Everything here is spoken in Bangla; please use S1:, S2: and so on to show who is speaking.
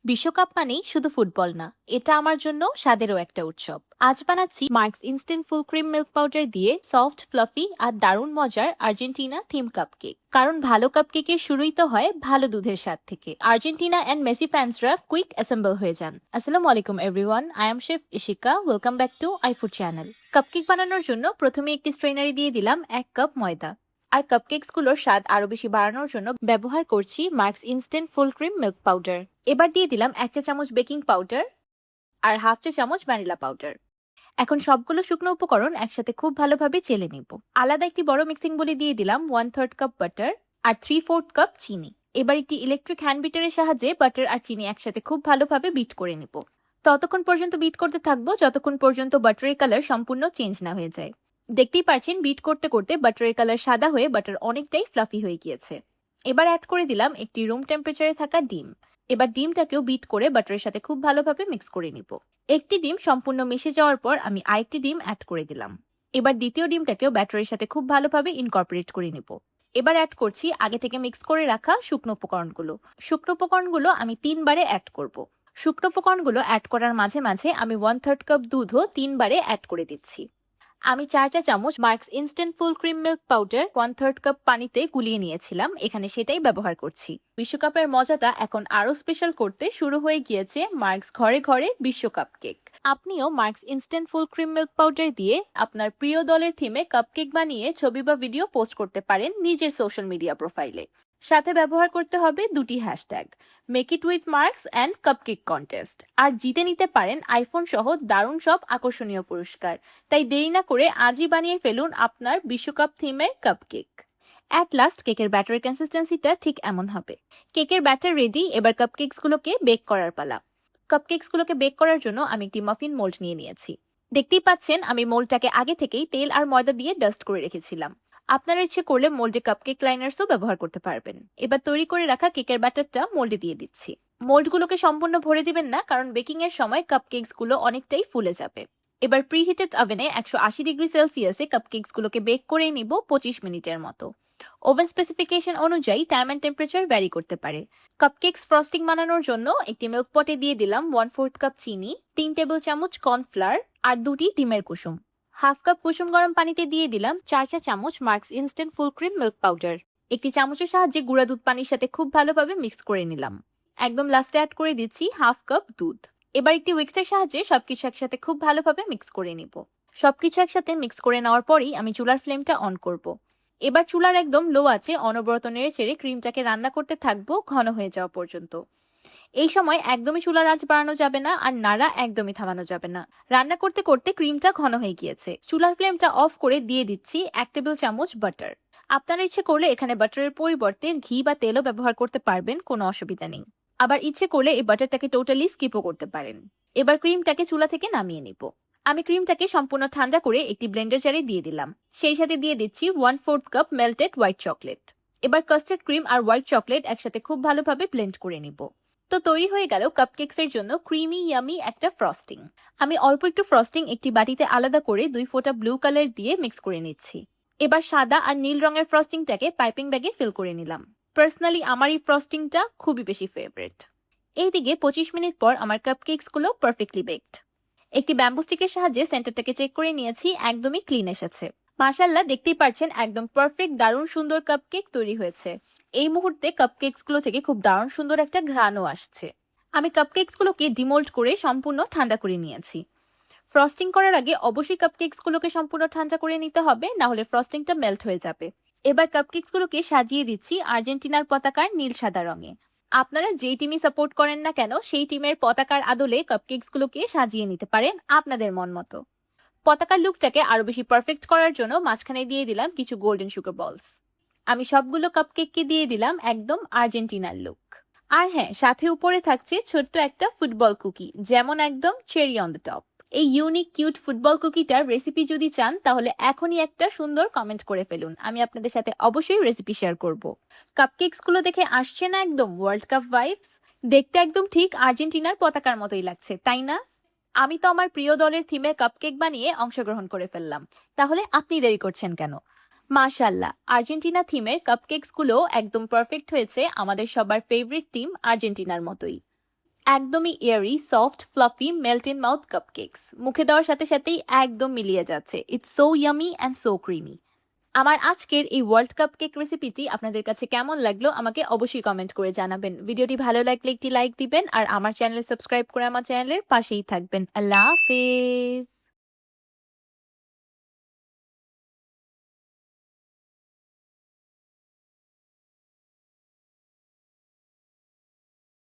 S1: বিশ্বকাপ মানেই শুধু ফুটবল না, এটা আমার জন্য স্বাদেরও একটা উৎসব। আজ বানাচ্ছি marks instant full cream milk powder দিয়ে সফট ফ্লাফি আর দারুণ মজার আর্জেন্টিনা থিম কাপকেক। কারণ ভালো কাপকেকের শুরুই তো হয় ভালো দুধের স্বাদ থেকে। আর্জেন্টিনা অ্যান্ড মেসি ফ্যান্সরা কুইক অ্যাসেম্বল হয়ে যান। আসসালামু আলাইকুম everyone, I am chef Ishika. Welcome back to iFood channel. Cupcake বানানোর জন্য প্রথমে একটি স্ট্রেনারে দিয়ে দিলাম 1 কাপ ময়দা। আর কাপকেকসগুলোর স্বাদ আরো বেশি বাড়ানোর জন্য ব্যবহার করছি marks instant full cream milk powder. এবার দিয়ে দিলাম 1 চা চামচ বেকিং পাউডার আর 1/2 চা চামচ ভ্যানিলা পাউডার। এখন সবগুলো শুকনো উপকরণ একসাথে খুব ভালোভাবে চেলে নিব। আলাদা একটি বড় মিক্সিং বলে দিয়ে দিলাম 1/3 কাপ বাটার আর 3/4 কাপ চিনি। এবার একটি ইলেকট্রিক হ্যান্ড বিটারের সাহায্যে বাটার আর চিনি একসাথে খুব ভালোভাবে বিট করে নিব। ততক্ষণ পর্যন্ত বিট করতে থাকবো যতক্ষণ পর্যন্ত বাটারের কালার সম্পূর্ণ চেঞ্জ না হয়ে যায়। দেখতেই পাচ্ছেন বিট করতে করতে বাটারের কালার সাদা হয়ে বাটার অনেকটাই ফ্লাফি হয়ে গিয়েছে। এবার অ্যাড করে দিলাম একটি রুম টেম্পারেচারে থাকা ডিম। এবার ডিমটাকেও বিট করে বাটারের সাথে খুব ভালোভাবে মিক্স করে নিব। একটি ডিম সম্পূর্ণ মিশে যাওয়ার পর আমি আরেকটি ডিম অ্যাড করে দিলাম। এবার দ্বিতীয় ডিমটাকেও ব্যাটারের সাথে খুব ভালোভাবে ইনকর্পোরেট করে নিব। এবার অ্যাড করছি আগে থেকে মিক্স করে রাখা শুকনো উপকরণগুলো। শুকনো উপকরণগুলো আমি 3 বারে অ্যাড করব। শুকনো উপকরণগুলো অ্যাড করার মাঝে মাঝে আমি 1/3 কাপ দুধও 3 বারে অ্যাড করে দিচ্ছি। আমি 4 চা চামচ marks instant full cream milk powder 1/3 cup পানিতে গুলিয়ে নিয়েছিলাম, এখানে সেটাই ব্যবহার করছি। বিশ্বকাপের মজাটা এখন আরো স্পেশাল করতে শুরু হয়ে গিয়েছে মার্কস ঘরে ঘরে বিশ্বকাপ কেক। আপনিও marks instant full cream milk powder দিয়ে আপনার প্রিয় দলের থিমে কাপকেক বানিয়ে ছবি বা ভিডিও পোস্ট করতে পারেন নিজের সোশ্যাল মিডিয়া প্রোফাইলে। সাথে ব্যবহার করতে হবে দুটি hashtag, make it with Marks and cupcake contest. আর জিতে নিতে পারেন আইফোন সহ দারুণ সব আকর্ষণীয় পুরস্কার। তাই দেরি না করে আজই বানিয়ে ফেলুন আপনার বিশ্বকাপ থিমের কাপকেক। অ্যাট লাস্ট কেকের ব্যাটারের কনসিস্টেন্সিটা ঠিক এমন হবে। কেকের ব্যাটার রেডি, এবার কাপকেকসগুলোকে বেক করার পালা। কাপকেকসগুলোকে বেক করার জন্য আমি একটি মাফিন মোল্ড নিয়ে নিয়েছি। দেখতেই পাচ্ছেন আমি মোল্ডটাকে আগে থেকেই তেল আর ময়দা দিয়ে ডাস্ট করে রেখেছিলাম। আপনারা ইচ্ছে করলে মোল্ডে কাপকেক লাইনার্সও ব্যবহার করতে পারবেন। এবার তৈরি করে রাখা কেকের ব্যাটারটা মোল্ডে দিয়ে দিচ্ছি। মোল্ডগুলোকে সম্পূর্ণ ভরে দিবেন না, কারণ বেকিং এর সময় কাপকেকসগুলো অনেকটাই ফুলে যাবে। এবার প্রিহিটেড ওভেনে 180 ডিগ্রি সেলসিয়াসে কাপকেকসগুলোকে বেক করে নিব 25 মিনিটের মতো। ওভেন স্পেসিফিকেশন অনুযায়ী টাইম অ্যান্ড টেম্পারেচার ভ্যারি করতে পারে। কাপকেকস ফ্রস্টিং বানানোর জন্য একটি মিল্ক পটে দিয়ে দিলাম 1/4 কাপ চিনি, 3 টেবিল চামচ কর্নফ্লাওয়ার আর 2টি ডিমের কুসুম। 1/2 কাপ কুসুম গরম পানিতে দিয়ে দিলাম 4 চা চামচ marks instant full cream milk powder. একটি চামচের সাহায্যে গুঁড়া দুধ পানির সাথে খুব ভালোভাবে মিক্স করে নিলাম। একদম লাস্টে অ্যাড করে দিচ্ছি 1/2 কাপ দুধ। এবার একটি উইক্সের সাহায্যে সবকিছু একসাথে খুব ভালোভাবে মিক্স করে নিব। সবকিছু একসাথে মিক্স করে নেওয়ার পরেই আমি চুলার ফ্লেমটা অন করব। এবার চুলার একদম লো আছে অনবরত নেড়ে চেড়ে ক্রিমটাকে রান্না করতে থাকবো ঘন হয়ে যাওয়া পর্যন্ত। এই সময় একদমই চুলার আঁচ বাড়ানো যাবে না আর নাড়া একদমই থামানো যাবে না। রান্না করতে করতে ক্রিমটা ঘন হয়ে গিয়েছে। চুলার ফ্লেমটা অফ করে দিয়ে দিচ্ছি 1 টেবিল চামচ বাটার। আপনারা ইচ্ছে করলে এখানে বাটারের পরিবর্তে ঘি বা তেলও ব্যবহার করতে পারবেন, কোনো অসুবিধা নেই। আবার ইচ্ছে করলে এই বাটারটাকে টোটালি স্কিপও করতে পারেন। এবার ক্রিমটাকে চুলা থেকে নামিয়ে নিব। আমি ক্রিমটাকে সম্পূর্ণ ঠান্ডা করে একটি ব্লেন্ডার জারে দিয়ে দিলাম। সেই সাথে দিয়ে দিচ্ছি 1/4 কাপ মেল্টেড হোয়াইট চকলেট। এবার কাস্টার্ড ক্রিম আর হোয়াইট চকলেট একসাথে খুব ভালোভাবে ব্লেন্ড করে নিব। তো তৈরি হয়ে গেল কাপকেকসের জন্য ক্রিমি ইয়ামি একটা ফ্রস্টিং। আমি অল্প একটু ফ্রস্টিং একটি বাটিতে আলাদা করে 2 ফোঁটা ব্লু কালার দিয়ে মিক্স করে নিচ্ছি। এবার সাদা আর নীল রঙের ফ্রস্টিংটাকে পাইপিং ব্যাগে ফিল করে নিলাম। পার্সোনালি আমার এই ফ্রস্টিংটা খুবই বেশি ফেভারিট। এইদিকে 25 মিনিট পর আমার কাপকেকসগুলো পারফেক্টলি বেকড। একটি ব্যাম্বু স্টিকের সাহায্যে সেন্টারটাকে চেক করে নিয়েছি, একদমই ক্লিন এসেছে। মাশাআল্লাহ, দেখতেই পাচ্ছেন একদম পারফেক্ট দারুণ সুন্দর কাপকেক তৈরি হয়েছে। এই মুহূর্তে কাপকেকসগুলো থেকে খুব দারুণ সুন্দর একটা ঘ্রাণও আসছে। আমি কাপকেকসগুলোকে ডিমোল্ড করে সম্পূর্ণ ঠান্ডা করে নিয়েছি। ফ্রস্টিং করার আগে অবশ্যই কাপকেকসগুলোকে সম্পূর্ণ ঠান্ডা করে নিতে হবে, না হলে ফ্রস্টিংটা মেল্ট হয়ে যাবে। এবার কাপকেকসগুলোকে সাজিয়ে দিচ্ছি আর্জেন্টিনার পতাকার নীল সাদা রঙে। আপনারা যেই টিমই সাপোর্ট করেন না কেন সেই টিমের পতাকার আদলে কাপকেকসগুলোকে সাজিয়ে নিতে পারেন আপনাদের মন মতো। পতাকার লুকটাকে আরো বেশি পারফেক্ট করার জন্য মাঝখানে দিয়ে দিলাম কিছু গোল্ডেন সুগার বলস। আমি সবগুলো কাপকেককে দিয়ে দিলাম একদম আর্জেন্টিনার লুক। আর হ্যাঁ, সাথে উপরে থাকছে ছোট্ট একটা ফুটবল কুকি, যেমন একদম চেরি অন দ্য টপ। এই ইউনিক কিউট ফুটবল কুকিটার রেসিপি যদি চান তাহলে এখনই একটা সুন্দর কমেন্ট করে ফেলুন, আমি আপনাদের সাথে অবশ্যই রেসিপি শেয়ার করব। কাপকেকসগুলো দেখে আসছে না একদম ওয়ার্ল্ড কাপ ভাইবস? দেখতে একদম ঠিক আর্জেন্টিনার পতাকার মতোই লাগছে, তাই না? আমি তো আমার প্রিয় দলের থিমে কাপকেক বানিয়ে অংশগ্রহণ করে ফেললাম, তাহলে আপনি দেরি করছেন কেন? মাশাআল্লাহ, আর্জেন্টিনা থিমের কাপকেকসগুলো একদম পারফেক্ট হয়েছে আমাদের সবার ফেভারিট টিম আর্জেন্টিনার মতোই। একদমই airy, soft, fluffy, melt in mouth cupcakes. মুখে দেওয়ার সাথে সাথেই একদম মিলিয়ে যাচ্ছে। It's so yummy and so creamy. আমার আজকের এই ওয়ার্ল্ড কাপ কেক রেসিপিটি আপনাদের কাছে কেমন লাগলো আমাকে অবশ্যই কমেন্ট করে জানাবেন। ভিডিওটি ভালো লাগলে একটি লাইক দিবেন আর আমার চ্যানেল সাবস্ক্রাইব করে আমার চ্যানেলের পাশেই থাকবেন। আল্লাহ হাফেজ।